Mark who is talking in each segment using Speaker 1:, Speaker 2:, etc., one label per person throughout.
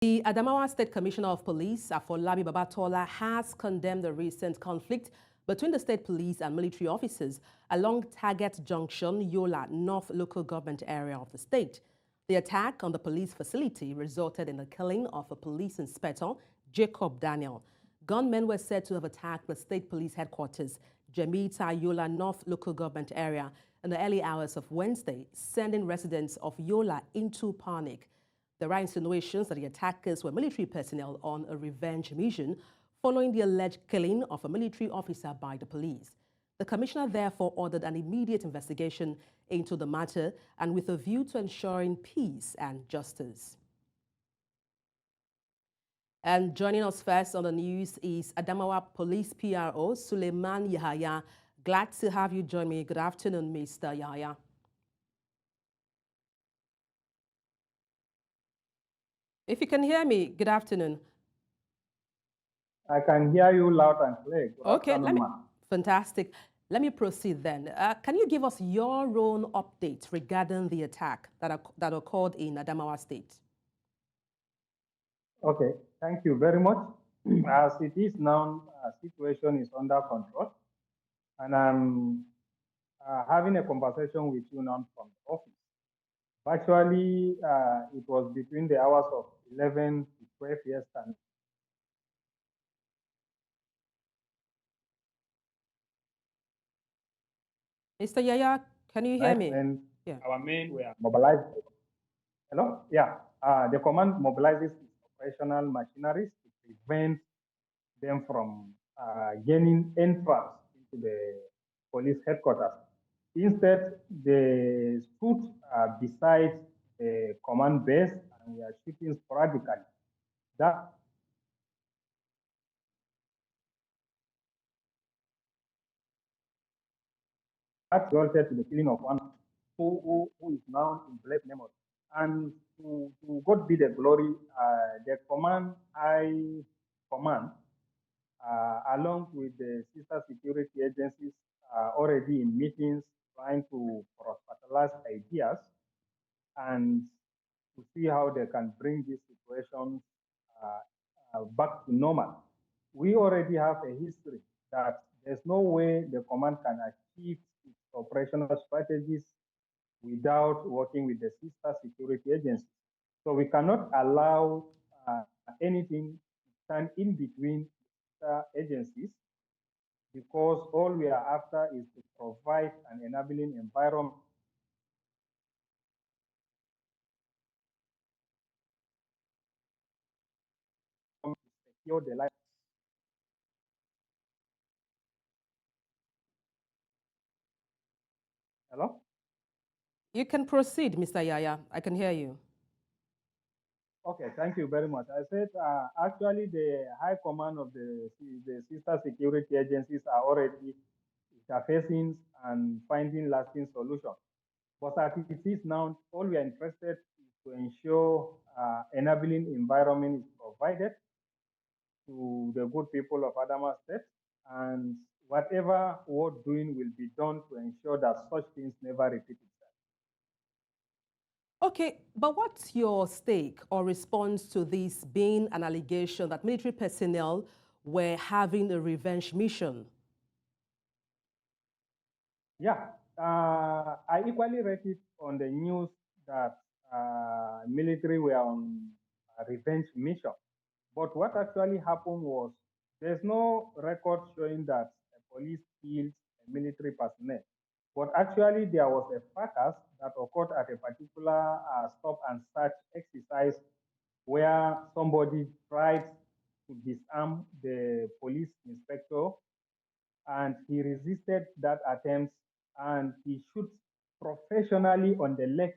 Speaker 1: The Adamawa State Commissioner of Police, Afolabi Babatola, has condemned the recent conflict between the state police and military officers along Target Junction, Yola North local government area of the state. The attack on the police facility resulted in the killing of a police inspector, Jacob Daniel. Gunmen were said to have attacked the state police headquarters, Jimeta, Yola North local government area, in the early hours of Wednesday, sending residents of Yola into panic. There are insinuations that the attackers were military personnel on a revenge mission following the alleged killing of a military officer by the police. The commissioner therefore ordered an immediate investigation into the matter and with a view to ensuring peace and justice. And joining us first on the news is Adamawa Police PRO, Suleiman Yahaya. Glad to have you join me. Good afternoon, Mr. Yahaya. If you can hear me, good afternoon.
Speaker 2: I can hear you loud and clear.
Speaker 1: Okay, fantastic. Let me proceed then. Can you give us your own update regarding the attack that occurred in Adamawa State?
Speaker 2: Okay, thank you very much. As it is now, situation is under control, and I'm having a conversation with you now from the office. Actually, it was between the hours of 11 to 12 yesterday.
Speaker 1: Mr. Yahaya, can you hear me?
Speaker 2: Yeah. Our men were mobilized. Hello? Yeah. The command mobilizes its operational machineries to prevent them from gaining entrance into the police headquarters. Instead, they stood beside the command base and we are shooting sporadically. That resulted to the killing of one who is now in blessed memory. And to God be the glory, the high command, along with the sister security agencies, already in meetings trying to cross-fertilize ideas and to see how they can bring this situation back to normal. We already have a history that there's no way the command can achieve its operational strategies without working with the sister security agencies. So we cannot allow anything to stand in between the agencies because all we are after is to provide an enabling environment to secure the life. Hello?
Speaker 1: You can proceed, Mr. Yahaya. I can hear you.
Speaker 2: Okay, thank you very much. I said actually the high command of the sister security agencies are already interfacing and finding lasting solutions. But as it is now, all we are interested is to ensure enabling environment is provided to the good people of Adamawa State, and whatever work doing will be done to ensure that such things never repeat itself.
Speaker 1: Okay, but what's your stake or response to this being an allegation that military personnel were having a revenge mission?
Speaker 2: Yeah, I equally read it on the news that military were on a revenge mission. But what actually happened was there's no record showing that the police killed a military personnel. But actually, there was a fracas that occurred at a particular stop and search exercise where somebody tried to disarm the police inspector and he resisted that attempt and he shoots professionally on the leg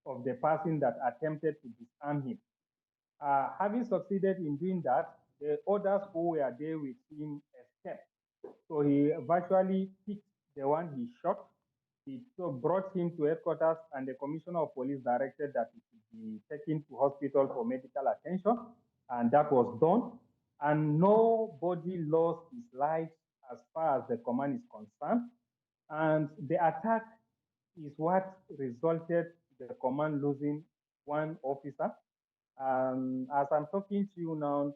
Speaker 2: of the person that attempted to disarm him. Having succeeded in doing that, the others who were there with him escaped. So he virtually picked the one he shot. He brought him to headquarters, and the commissioner of police directed that he should be taken to hospital for medical attention, and that was done. And nobody lost his life as far as the command is concerned. And the attack is what resulted in the command losing one officer. As I'm talking to you now,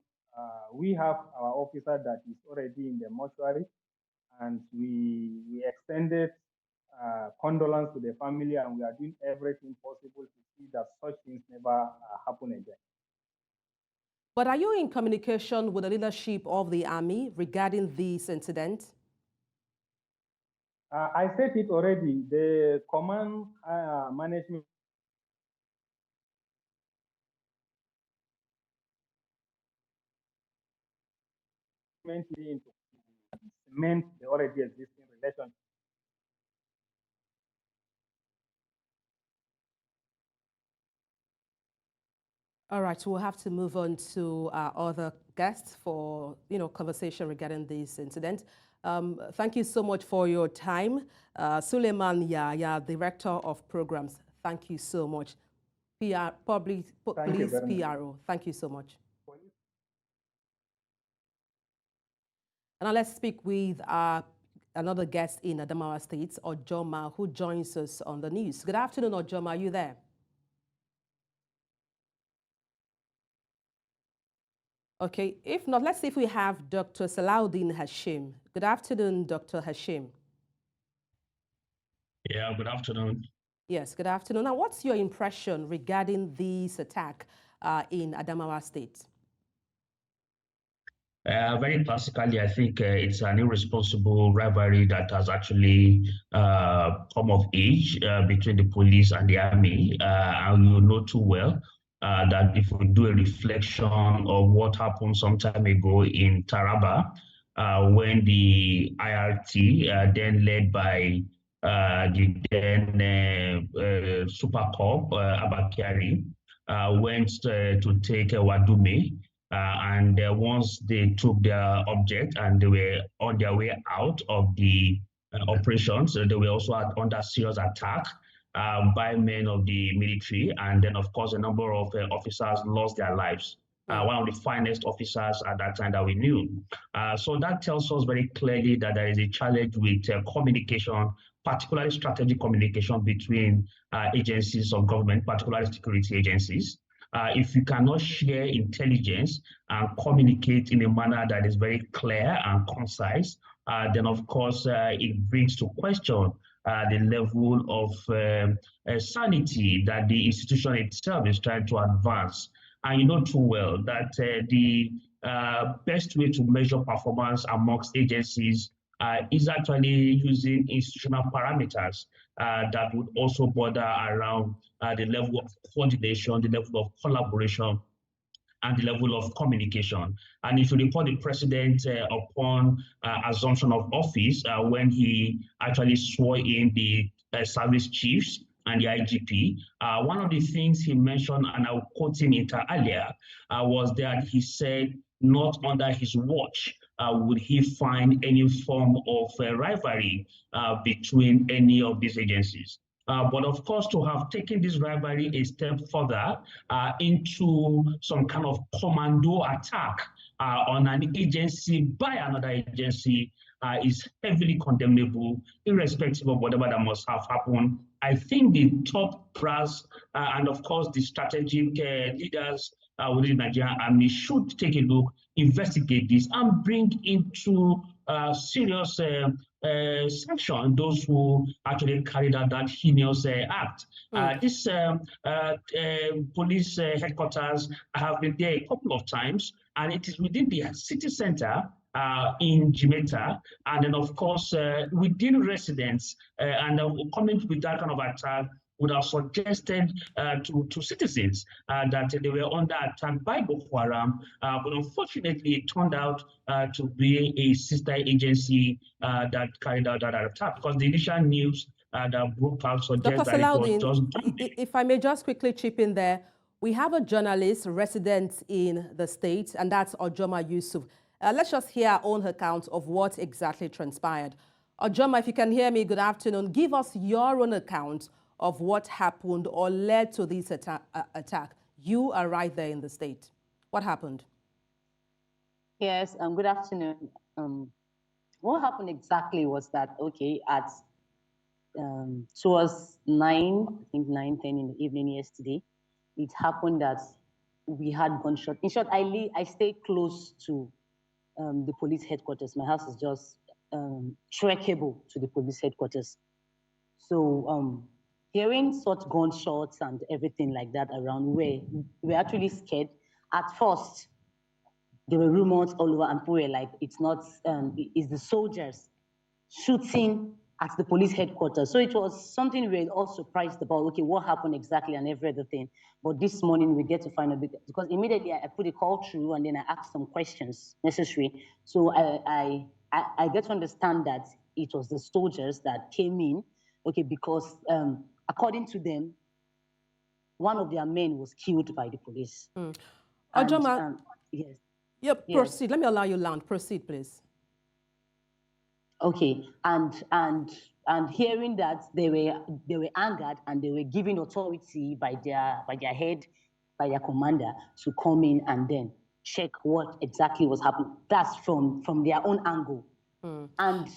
Speaker 2: we have our officer that is already in the mortuary, and we extended condolence to the family, and we are doing everything possible to see that such things never happen again.
Speaker 1: But are you in communication with the leadership of the army regarding this incident?
Speaker 2: I said it already. The command management to cement the already existing relationship.
Speaker 1: All right, we'll have to move on to our other guests for conversation regarding this incident. Thank you so much for your time. Suleiman Yahaya, Director of Programs, thank you so much. Police PRO, thank you so much. And now let's speak with another guest in Adamawa State, Ojoma, who joins us on the news. Good afternoon, Ojoma, are you there? Okay, if not, let's see if we have Dr. Salaudeen Hashim. Good afternoon, Dr. Hashim.
Speaker 3: Yeah, good afternoon.
Speaker 1: Yes, good afternoon. Now, what's your impression regarding this attack in Adamawa State?
Speaker 3: Very classically, I think it's an irresponsible rivalry that has actually come of age between the police and the army. And you know too well that if we do a reflection of what happened some time ago in Taraba, when the IRT, then led by the then Super Cop, Abakari, went to take Wadume. And once they took their object and they were on their way out of the operations, they were also under serious attack by men of the military. And then, of course, a number of officers lost their lives. One of the finest officers at that time that we knew. So that tells us very clearly that there is a challenge with communication, particularly strategic communication between agencies of government, particularly security agencies. If you cannot share intelligence and communicate in a manner that is very clear and concise, then of course it brings to question the level of sanity that the institution itself is trying to advance. And you know too well that the best way to measure performance amongst agencies is actually using institutional parameters that would also border around the level of coordination, the level of collaboration, and the level of communication. And if you recall the president upon assumption of office, when he actually swore in the service chiefs and the IGP, one of the things he mentioned, and I'll quote him inter alia, was that he said, not under his watch would he find any form of rivalry between any of these agencies. But of course, to have taken this rivalry a step further into some kind of commando attack on an agency by another agency is heavily condemnable, irrespective of whatever that must have happened. I think the top brass and of course the strategic leaders within the Nigerian army should take a look, investigate this, and bring into serious sanction those who actually carried out that heinous act. This police headquarters have been there a couple of times, and it is within the city center in Jimeta, and then of course within residents, and coming with that kind of attack would have suggested to citizens that they were under attack by Boko Haram, but unfortunately it turned out to be a sister agency that carried out that attack, because the initial news that broke out suggests that it was just...
Speaker 1: If I may just quickly chip in there, we have a journalist resident in the state, and that's Ojoma Yusuf. Let's just hear our own account of what exactly transpired. Ojoma, if you can hear me, good afternoon. Give us your own account of what happened or led to this attack. You are right there in the state. What happened?
Speaker 4: Yes, good afternoon. What happened exactly was that, okay, at towards 9, I think 9:10 in the evening yesterday, it happened that we had gunshot. In short, I stay close to the police headquarters. My house is just trackable to the police headquarters. So hearing such gunshots and everything like that around, we're actually scared. At first, there were rumors all over, and people were like, it's not, it's the soldiers shooting at the police headquarters. So it was something we were all surprised about. Okay, what happened exactly and every other thing. But this morning we get to find out, because immediately I put a call through and then I asked some questions necessary. So I get to understand that it was the soldiers that came in, okay, because according to them, one of their men was killed by the police.
Speaker 1: Ojoma,
Speaker 4: yes.
Speaker 1: Yep,
Speaker 4: yes.
Speaker 1: Proceed. Let me allow you land. Proceed, please.
Speaker 4: Okay, and hearing that they were angered and they were given authority by their head, by their commander, to come in and then check what exactly was happening. That's from their own angle. And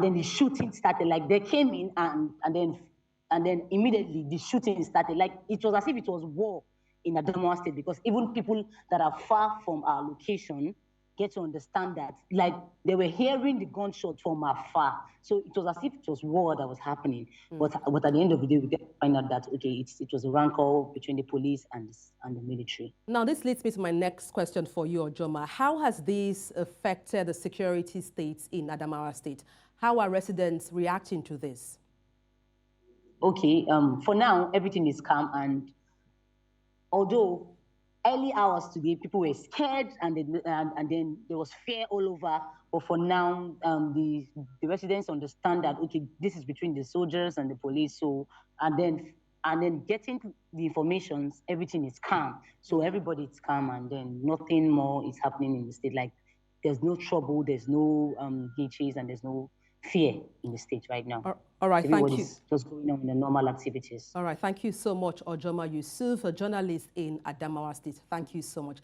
Speaker 4: then the shooting started. Like they came in and then immediately the shooting started. Like it was as if it was war in Adamawa State, because even people that are far from our location get to understand that, like, they were hearing the gunshot from afar. So it was as if it was war that was happening. But at the end of the day, we get to find out that, okay, it was a rancor between the police and the military.
Speaker 1: Now, this leads me to my next question for you, Ojoma. How has this affected the security states in Adamawa State? How are residents reacting to this?
Speaker 4: Okay, for now, everything is calm, and although early hours today, people were scared, and then there was fear all over. But for now, the residents understand that, okay, this is between the soldiers and the police. So and then getting the information, everything is calm. So everybody is calm, and then nothing more is happening in the state. Like there's no trouble, there's no hitches, and there's no fear in the state right now.
Speaker 1: All right, thank you.
Speaker 4: Everybody's just going on with the normal activities.
Speaker 1: All right, thank you so much, Ojoma Yusuf, a journalist in Adamawa State. Thank you so much.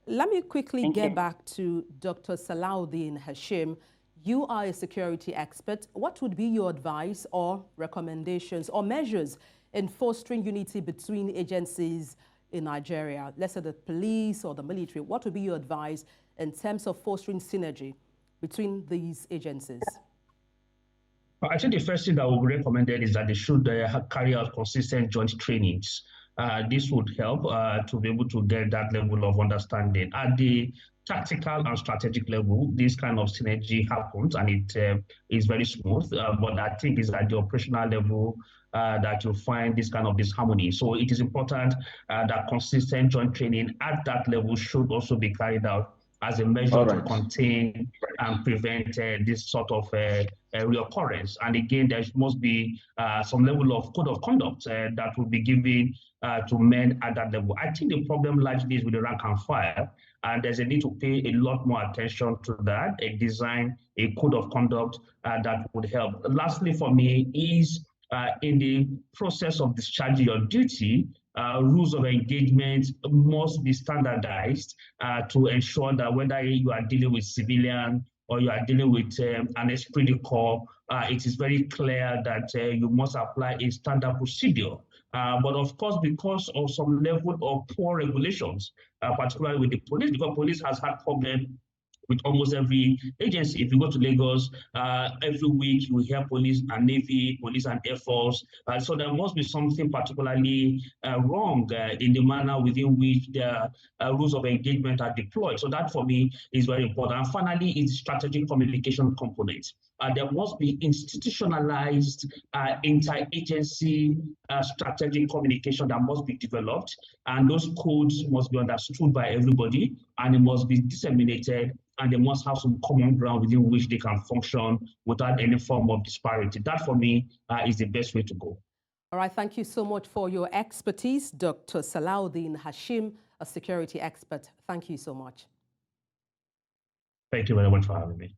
Speaker 1: Let me quickly get back to Dr. Salaudeen Hashim. You are a security expert. What would be your advice or recommendations or measures in fostering unity between agencies in Nigeria? Let's say the police or the military. What would be your advice in terms of fostering synergy between these agencies?
Speaker 3: I think the first thing that would be recommended is that they should carry out consistent joint trainings. This would help to be able to get that level of understanding. At the tactical and strategic level, this kind of synergy happens, and it is very smooth. But I think it's at the operational level that you'll find this kind of disharmony. So it is important that consistent joint training at that level should also be carried out as a measure to contain and prevent this sort of reoccurrence. And again, there must be some level of code of conduct that will be given to men at that level. I think the problem largely is with the rank and file, and there's a need to pay a lot more attention to that, design a code of conduct that would help. Lastly, for me, is in the process of discharging your duty, rules of engagement must be standardized to ensure that whether you are dealing with civilian or you are dealing with an esprit de corps, it is very clear that you must apply a standard procedure. But of course, because of some level of poor regulations, particularly with the police, because police has had problems with almost every agency. If you go to Lagos, every week you hear police and Navy, police and Air Force. So there must be something particularly wrong in the manner within which the rules of engagement are deployed. So that for me is very important. And finally, is strategic communication component. There must be institutionalized interagency strategic communication that must be developed, and those codes must be understood by everybody, and it must be disseminated, and they must have some common ground within which they can function without any form of disparity. That, for me, is the best way to go.
Speaker 1: All right, thank you so much for your expertise, Dr. Salaudeen Hashim, a security expert. Thank you so much.
Speaker 3: Thank you very much for having me.